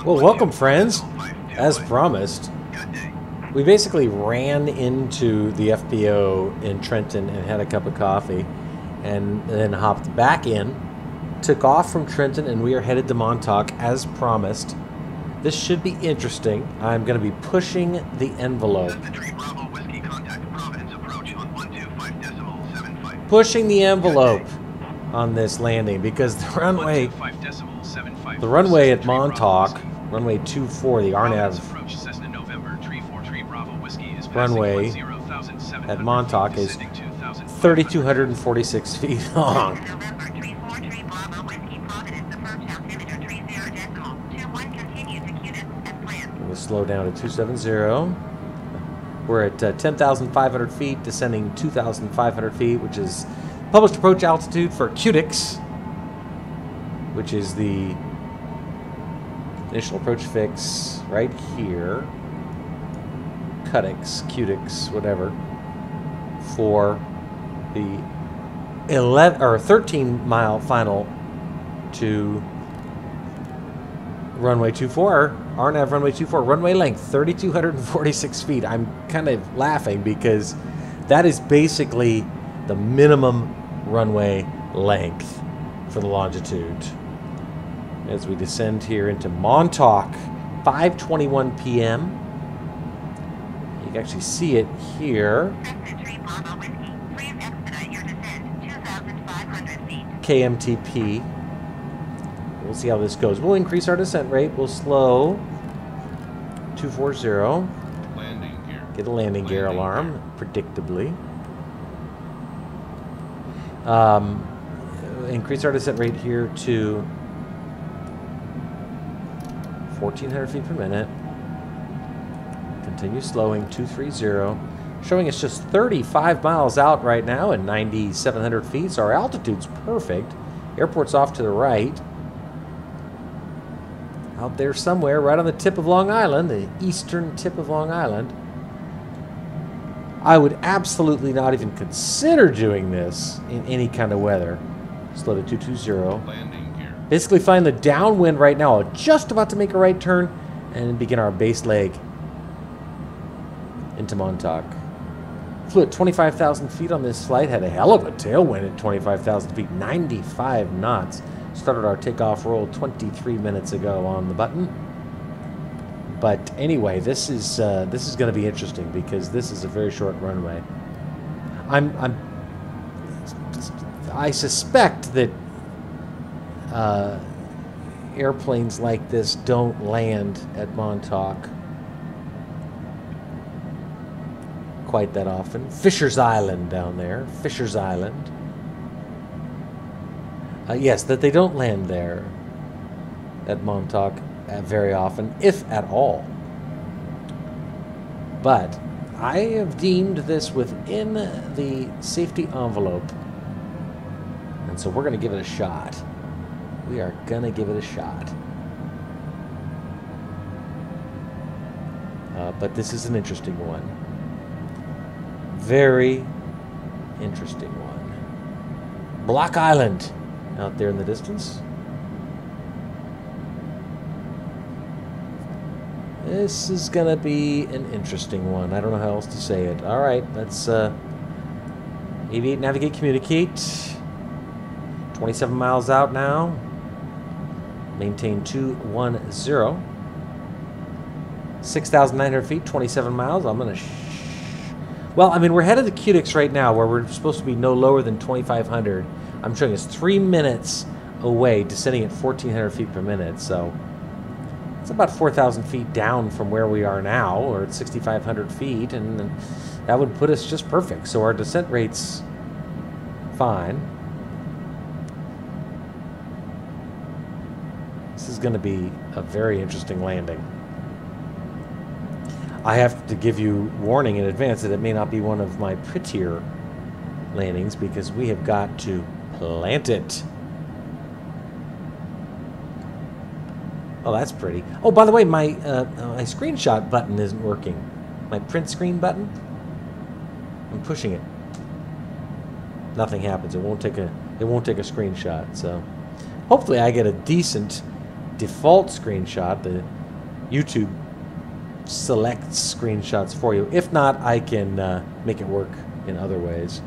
Well, welcome, friends. As promised, we basically ran into the FBO in Trenton and had a cup of coffee, and then hopped back in, took off from Trenton, and we are headed to Montauk as promised. This should be interesting. I'm going to be pushing the envelope. Pushing the envelope on this landing because the runway at Montauk, runway 24, the RNAV runway at Montauk is 3,246 feet long. We'll slow down to 270. We're at 10,500 feet, descending 2,500 feet, which is published approach altitude for QTX, which is the initial approach fix right here. QTX, whatever, for the 13-mile final to runway 24, RNAV runway 24, runway length 3,246 feet. I'm kind of laughing because that is basically the minimum runway length for the Longitude. As we descend here into Montauk, 5:21 p.m. You can actually see it here. KMTP. We'll see how this goes. We'll increase our descent rate. We'll slow. 240. Landing gear. Get a landing gear alarm, predictably. Increase our descent rate here to 1,400 feet per minute. Continue slowing. 230. Showing us just 35 miles out right now at 9,700 feet. So our altitude's perfect. Airport's off to the right. Out there somewhere, right on the tip of Long Island, the eastern tip of Long Island. I would absolutely not even consider doing this in any kind of weather. Slow to 220. Landing gear. Basically find the downwind right now, just about to make a right turn, and begin our base leg into Montauk. Flew at 25,000 feet on this flight, had a hell of a tailwind at 25,000 feet, 95 knots. Started our takeoff roll 23 minutes ago on the button. But anyway, this is going to be interesting because this is a very short runway. I suspect that airplanes like this don't land at Montauk quite that often. Fisher's Island down there, Fisher's Island. Yes, that they don't land there at Montauk very often, if at all. But I have deemed this within the safety envelope. And so we're going to give it a shot. We are going to give it a shot. But this is an interesting one. Very interesting one. Block Island out there in the distance. This is going to be an interesting one. I don't know how else to say it. All right, let's aviate, navigate, communicate. 27 miles out now. Maintain 210. 6,900 feet, 27 miles. I'm going to... Well, I mean, we're headed to QTX right now, where we're supposed to be no lower than 2,500. I'm showing us 3 minutes away, descending at 1,400 feet per minute. So it's about 4,000 feet down from where we are now, or at 6,500 feet, and that would put us just perfect. So our descent rate's fine. This is going to be a very interesting landing. I have to give you warning in advance that it may not be one of my prettier landings because we have got to plant it. Oh, that's pretty. Oh, by the way, my screenshot button isn't working. My print screen button. I'm pushing it. Nothing happens. It won't take a screenshot. So Hopefully I get a decent default screenshot. The YouTube selects screenshots for you. If not, I can make it work in other ways.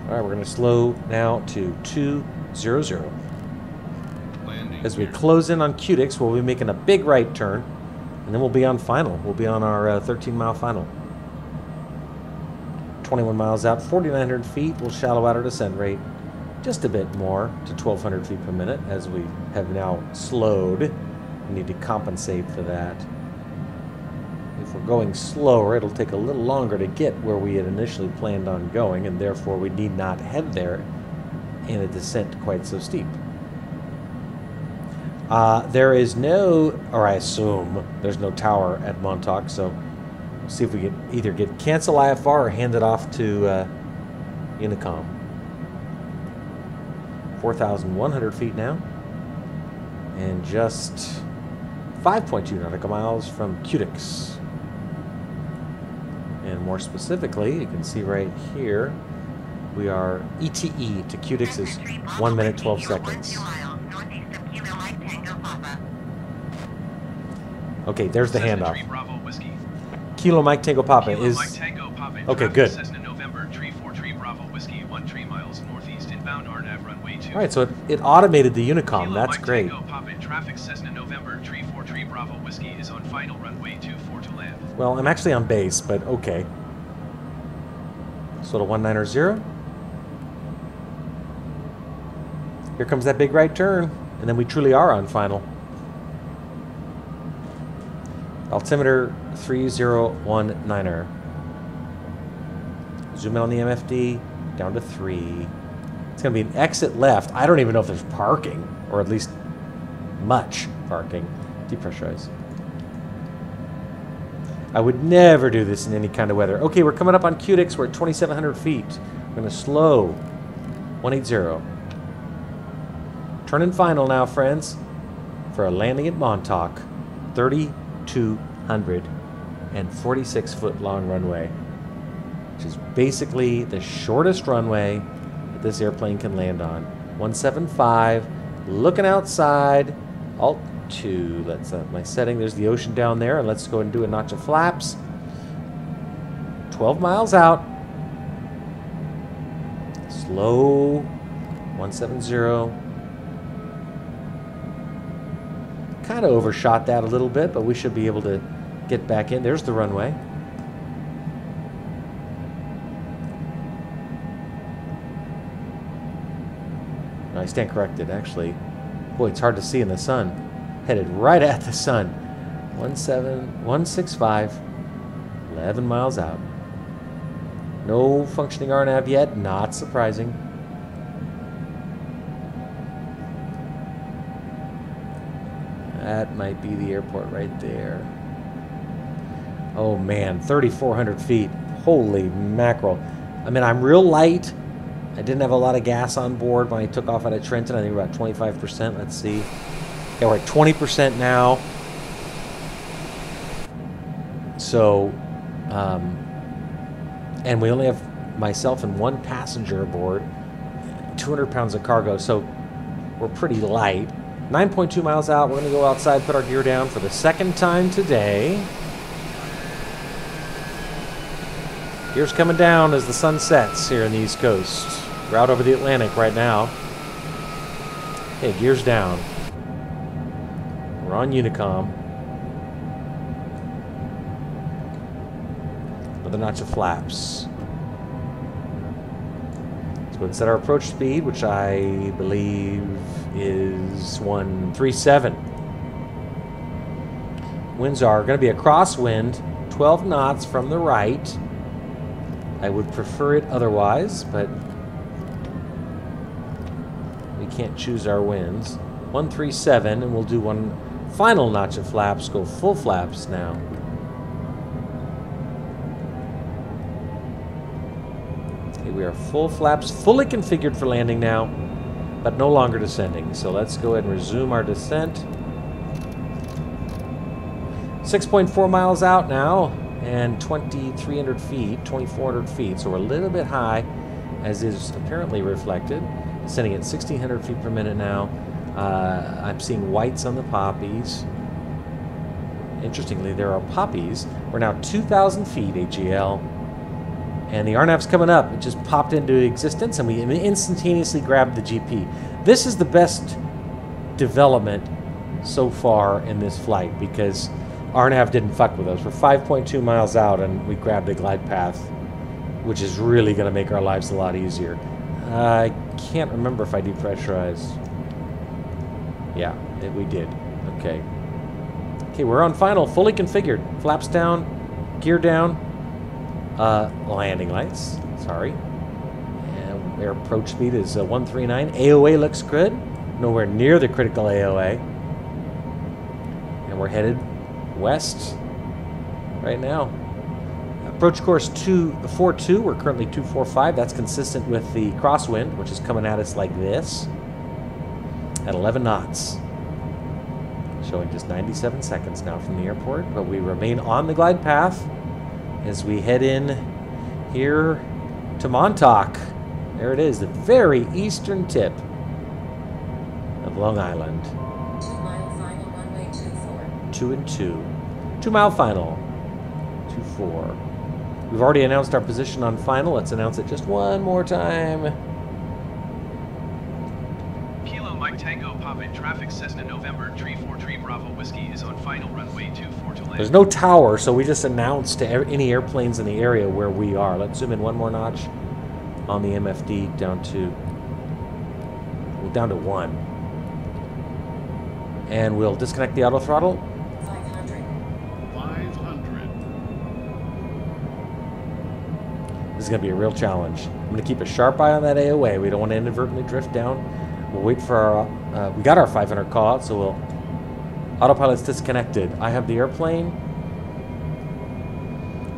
All right, we're going to slow now to 200. As we close in on Cutix, we'll be making a big right turn, and then we'll be on final. We'll be on our 13-mile final. 21 miles out, 4,900 feet. We'll shallow out our descent rate just a bit more to 1,200 feet per minute as we have now slowed. We need to compensate for that. If we're going slower, it'll take a little longer to get where we had initially planned on going, and therefore we need not head there in a descent quite so steep. There is no, or I assume there's no tower at Montauk, so we'll see if we can either get cancel IFR or hand it off to Unicom. 4,100 feet now, and just 5.2 nautical miles from Cutix. And more specifically, you can see right here, we are ETE to Cutix is 1 minute 12 seconds. Okay, there's the handoff. Kilo Mike Tango Papa is... Okay, good. All right, so it automated the Unicom. That's great. Well, I'm actually on base, but okay. So to 190. Here comes that big right turn, and then we truly are on final. Altimeter 3019. Zoom in on the MFD, down to 3. It's going to be an exit left. I don't even know if there's parking, or at least much parking. Depressurize. I would never do this in any kind of weather. Okay, we're coming up on Cutix. We're at 2,700 feet. We're going to slow. 180. Turning final now, friends, for a landing at Montauk. 3,246-foot long runway, which is basically the shortest runway that this airplane can land on. 175, looking outside, Alt 2, that's my setting. There's the ocean down there, and let's go and do a notch of flaps. 12 miles out. Slow, 170. Kind of overshot that a little bit, but we should be able to get back in. There's the runway. No, I stand corrected, actually. Boy, it's hard to see in the sun. Headed right at the sun. 165, 11 miles out. No functioning RNAV yet, not surprising. That might be the airport right there. Oh man, 3,400 feet. Holy mackerel. I mean, I'm real light. I didn't have a lot of gas on board when I took off out of Trenton. I think about 25%. Let's see. Yeah, we're at 20% now. So, and we only have myself and one passenger aboard, 200 pounds of cargo, so we're pretty light. 9.2 miles out, we're going to go outside, put our gear down for the second time today. Gear's coming down as the sun sets here in the East Coast. We're out over the Atlantic right now. Okay, gear's down. We're on Unicom. Another notch of flaps. Let's go ahead and set our approach speed, which I believe is 137. Winds are going to be a crosswind, 12 knots from the right. I would prefer it otherwise, but we can't choose our winds. 137, and we'll do one final notch of flaps, go full flaps now. Okay, we are full flaps, fully configured for landing now, but no longer descending. So let's go ahead and resume our descent. 6.4 miles out now, and 2,300 feet, 2,400 feet, so we're a little bit high. as is apparently reflected. Descending at 1,600 feet per minute now. I'm seeing whites on the poppies. Interestingly, there are poppies. We're now 2,000 feet, AGL. And the RNAV's coming up. It just popped into existence, and we instantaneously grabbed the GP. This is the best development so far in this flight, because RNAV didn't fuck with us. We're 5.2 miles out, and we grabbed the glide path, which is really going to make our lives a lot easier. I can't remember if I depressurized. Yeah, we did. Okay. Okay, we're on final, fully configured. Flaps down, gear down, landing lights. Sorry. And our approach speed is 139. AOA looks good. Nowhere near the critical AOA. And we're headed west right now. Approach course 242. We're currently 245. That's consistent with the crosswind, which is coming at us like this at 11 knots. Showing just 97 seconds now from the airport, but we remain on the glide path as we head in here to Montauk. There it is, the very eastern tip of Long Island. 2 mile final, runway 24. 2 and 2. 2 mile final. 24. We've already announced our position on final. Let's announce it just one more time. Kilo Mike Tango Pop in traffic Cessna November Tree 4 Tree Bravo Whiskey is on final runway 24 to land. There's no tower, so we just announced to any airplanes in the area where we are. Let's zoom in one more notch on the MFD down to 1. And we'll disconnect the auto throttle. 500. 500. This is going to be a real challenge. I'm going to keep a sharp eye on that AOA. We don't want to inadvertently drift down. We'll wait for our... we got our 500 call out, so we'll... Autopilot's disconnected. I have the airplane.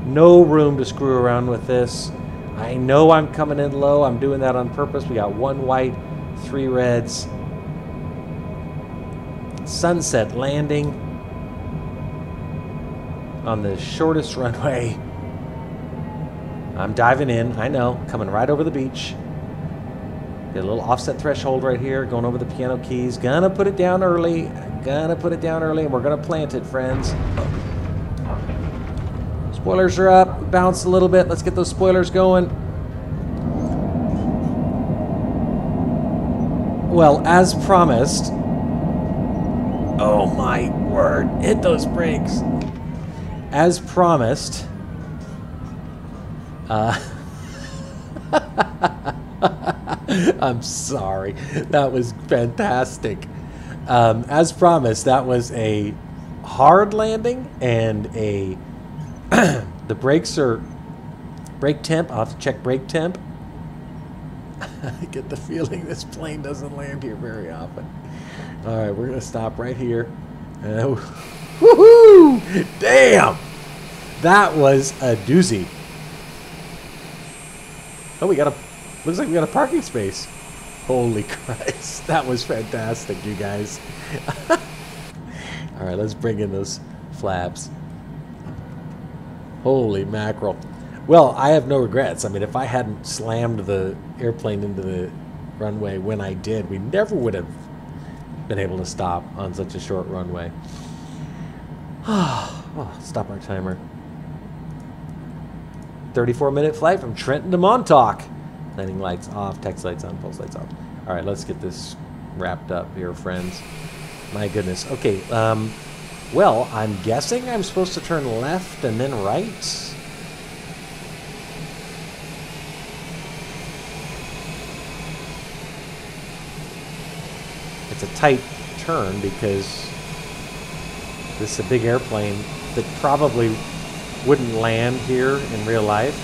No room to screw around with this. I know I'm coming in low. I'm doing that on purpose. We got 1 white, 3 reds. Sunset landing on the shortest runway. I'm diving in. I know. Coming right over the beach. Get a little offset threshold right here, going over the piano keys. Gonna put it down early. And we're gonna plant it, friends. Spoilers are up. Bounce a little bit. Let's get those spoilers going. Well, as promised. Oh my word. Hit those brakes. As promised. I'm sorry. That was fantastic. As promised, that was a hard landing and a... the brakes are... Brake temp. I'll have to check brake temp. I get the feeling this plane doesn't land here very often. All right, we're going to stop right here. Woohoo! Damn! That was a doozy. Oh, we got a... Looks like we got a parking space. Holy Christ. That was fantastic, you guys. All right, let's bring in those flaps. Holy mackerel. Well, I have no regrets. I mean, if I hadn't slammed the airplane into the runway when I did, we never would have been able to stop on such a short runway. Oh, stop our timer. 34-minute flight from Trenton to Montauk. Landing lights off, text lights on, pulse lights off. All right, let's get this wrapped up here, friends. My goodness. Okay, well, I'm guessing I'm supposed to turn left and then right. It's a tight turn because this is a big airplane that probably wouldn't land here in real life.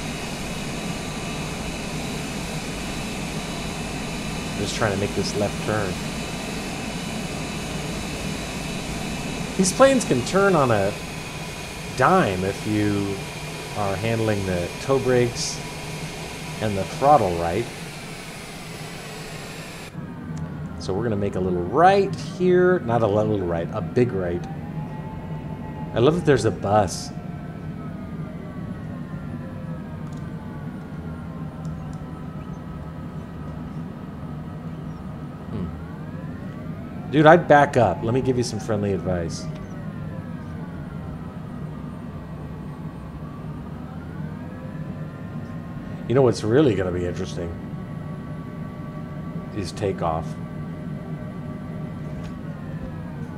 I'm just trying to make this left turn. These planes can turn on a dime if you are handling the toe brakes and the throttle right. So we're going to make a little right here. Not a little right, a big right. I love that there's a bus. Dude, I'd back up. Let me give you some friendly advice. You know what's really going to be interesting is takeoff.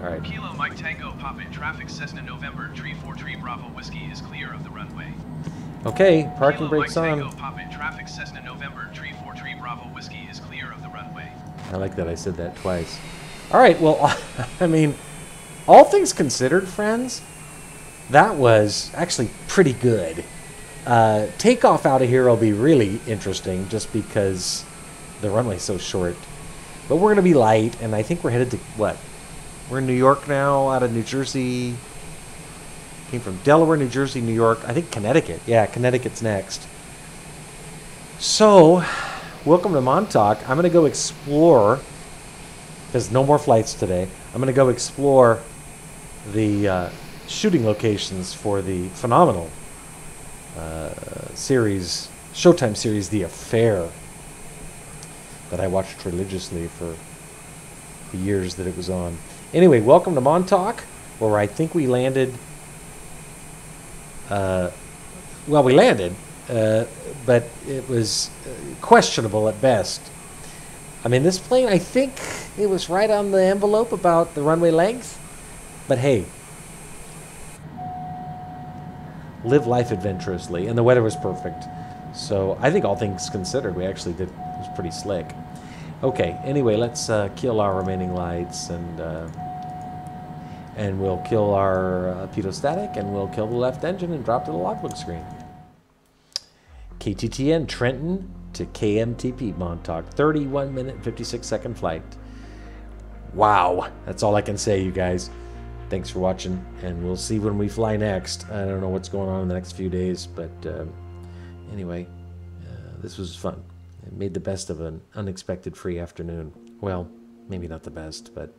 All right. Kilo Mike Tango Pop in traffic Cessna November Tree 4 Tree Bravo Whiskey is clear of the runway. Okay, parking Kilo brakes Mike on. Tango Pop in traffic Cessna November Tree 4 Tree Bravo Whiskey is clear of the runway. I like that I said that twice. All right, well, I mean, all things considered, friends, that was actually pretty good. Takeoff out of here will be really interesting just because the runway's so short. But we're going to be light, and I think we're headed to, what? We're in New York now, out of New Jersey. Came from Delaware, New Jersey, New York. I think Connecticut. Yeah, Connecticut's next. So, welcome to Montauk. I'm going to go explore, because no more flights today. I'm going to go explore the shooting locations for the phenomenal series, Showtime series, The Affair, that I watched religiously for the years that it was on. Anyway, welcome to Montauk, where I think we landed. Well, we landed, but it was questionable at best. I mean, this plane, I think it was right on the envelope about the runway length. But hey, live life adventurously. And the weather was perfect. So I think all things considered, we actually did, it was pretty slick. Okay, anyway, let's kill our remaining lights, and we'll kill our pitot-static, and we'll kill the left engine and drop to the logbook screen. KTTN, Trenton to KMTP, Montauk. 31 minute, 56 second flight. Wow. That's all I can say, you guys. Thanks for watching, and we'll see when we fly next. I don't know what's going on in the next few days, but anyway, this was fun. It made the best of an unexpected free afternoon. Well, maybe not the best, but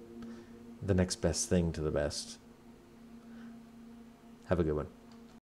the next best thing to the best. Have a good one.